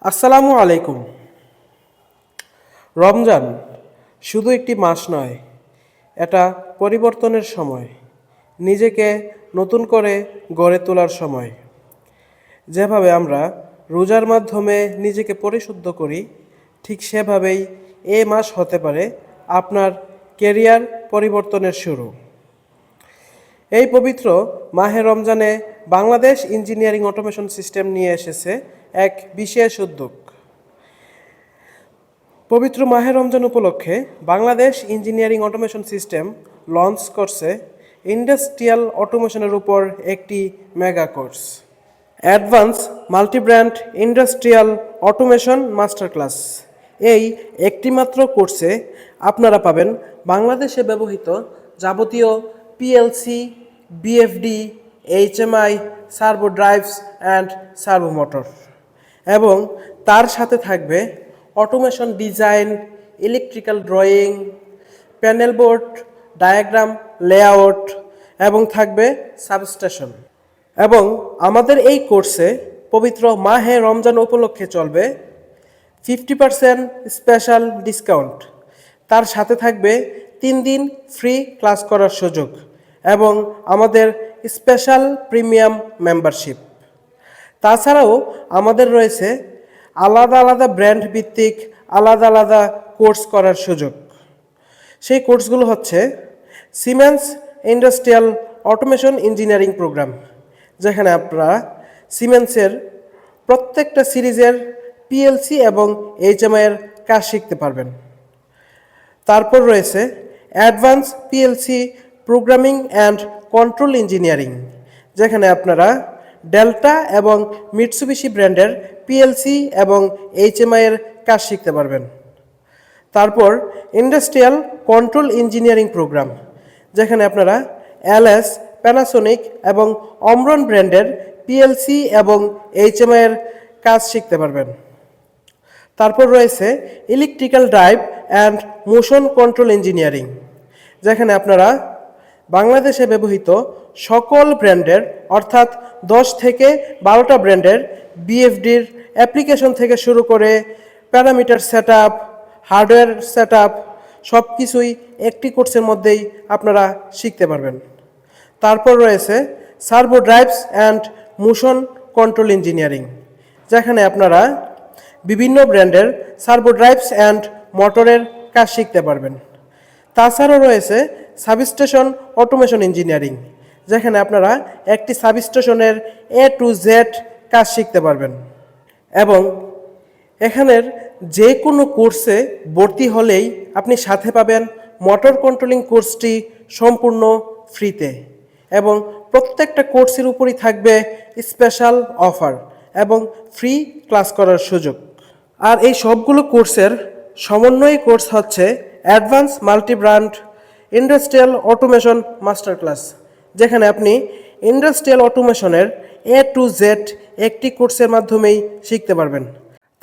আসসালামু আলাইকুম। রমজান শুধু একটি মাস নয়, এটা পরিবর্তনের সময়, নিজেকে নতুন করে গড়ে তোলার সময়। যেভাবে আমরা রোজার মাধ্যমে নিজেকে পরিশুদ্ধ করি, ঠিক সেভাবেই এ মাস হতে পারে আপনার কেরিয়ার পরিবর্তনের শুরু। এই পবিত্র মাহে রমজানে বাংলাদেশ ইঞ্জিনিয়ারিং অটোমেশন সিস্টেম নিয়ে এসেছে এক বিশেষ উদ্যোগ। পবিত্র মাহে রমজান উপলক্ষে Bangladesh engineering automation system launch করছে ইন্ডাস্ট্রিয়াল অটোমেশনের উপর একটি mega course, advance multi-brand industrial automation master class. এই একটিমাত্র কোর্সে আপনারা পাবেন বাংলাদেশে ব্যবহৃত যাবতীয় PLC, BFD, HMI, servo drives and servo motor, এবং তার সাথে থাকবে automation design, electrical drawing, panel board, diagram, layout, এবং থাকবে সাবস্টেশন। এবং আমাদের এই কোর্সে পবিত্র মাহে রমজান উপলক্ষে চলবে 50% স্পেশাল ডিসকাউন্ট। তার সাথে থাকবে 3 দিন ফ্রি ক্লাস করার সুযোগ এবং আমাদের স্পেশাল প্রিমিয়াম মেম্বারশিপ। তাছাড়াও আমাদের রয়েছে আলাদা আলাদা ব্র্যান্ড ভিত্তিক আলাদা আলাদা কোর্স করার সুযোগ। সেই কোর্সগুলো হচ্ছে Siemens industrial automation engineering programme, যেখানে আপনারা সিমেন্সের প্রত্যেকটা সিরিজের পিএলসি এবং এইচএমআইয়ের কাজ শিখতে পারবেন। তারপর রয়েছে advance PLC programming and control engineering, যেখানে আপনারা ডেল্টা এবং মিটসুবিশি ব্র্যান্ডের পিএলসি এবং এইচএমআইয়ের কাজ শিখতে পারবেন। তারপর ইন্ডাস্ট্রিয়াল কন্ট্রোল ইঞ্জিনিয়ারিং প্রোগ্রাম, যেখানে আপনারা এলএস, প্যানাসোনিক এবং অমরন ব্র্যান্ডের পিএলসি এবং এইচএমআইয়ের কাজ শিখতে পারবেন। তারপর রয়েছে electrical drive and motion control engineering, যেখানে আপনারা বাংলাদেশে ব্যবহৃত সকল ব্র্যান্ডের অর্থাৎ 10 থেকে 12টা ব্র্যান্ডের বিএফডির অ্যাপ্লিকেশন থেকে শুরু করে parameter set up, hardware set up, সব কিছুই একটি কোর্সের মধ্যেই আপনারা শিখতে পারবেন। তারপর রয়েছে servo drives and motion control engineering, যেখানে আপনারা বিভিন্ন ব্র্যান্ডের সার্ভো ড্রাইভস অ্যান্ড মোটরের কাজ শিখতে পারবেন। তাছাড়াও রয়েছে সাবস্টেশন অটোমেশন ইঞ্জিনিয়ারিং, যেখানে আপনারা একটি সাবস্টেশনের A to Z কাজ শিখতে পারবেন। এবং এখানের যে কোনো কোর্সে ভর্তি হলেই আপনি সাথে পাবেন মোটর কন্ট্রোলিং কোর্সটি সম্পূর্ণ ফ্রিতে, এবং প্রত্যেকটা কোর্সের উপরই থাকবে স্পেশাল অফার এবং ফ্রি ক্লাস করার সুযোগ। আর এই সবগুলো কোর্সের সমন্বয় কোর্স হচ্ছে advance multi-brand industrial automation master class, যেখানে আপনি ইন্ডাস্ট্রিয়াল অটোমেশনের A to Z একটি কোর্সের মাধ্যমেই শিখতে পারবেন।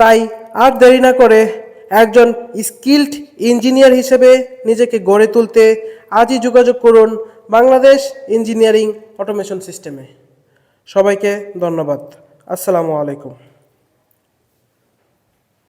তাই আর দেরি না করে একজন স্কিলড ইঞ্জিনিয়ার হিসেবে নিজেকে গড়ে তুলতে আজই যোগাযোগ করুন বাংলাদেশ ইঞ্জিনিয়ারিং অটোমেশন সিস্টেমে। সবাইকে ধন্যবাদ। আসসালামু আলাইকুম।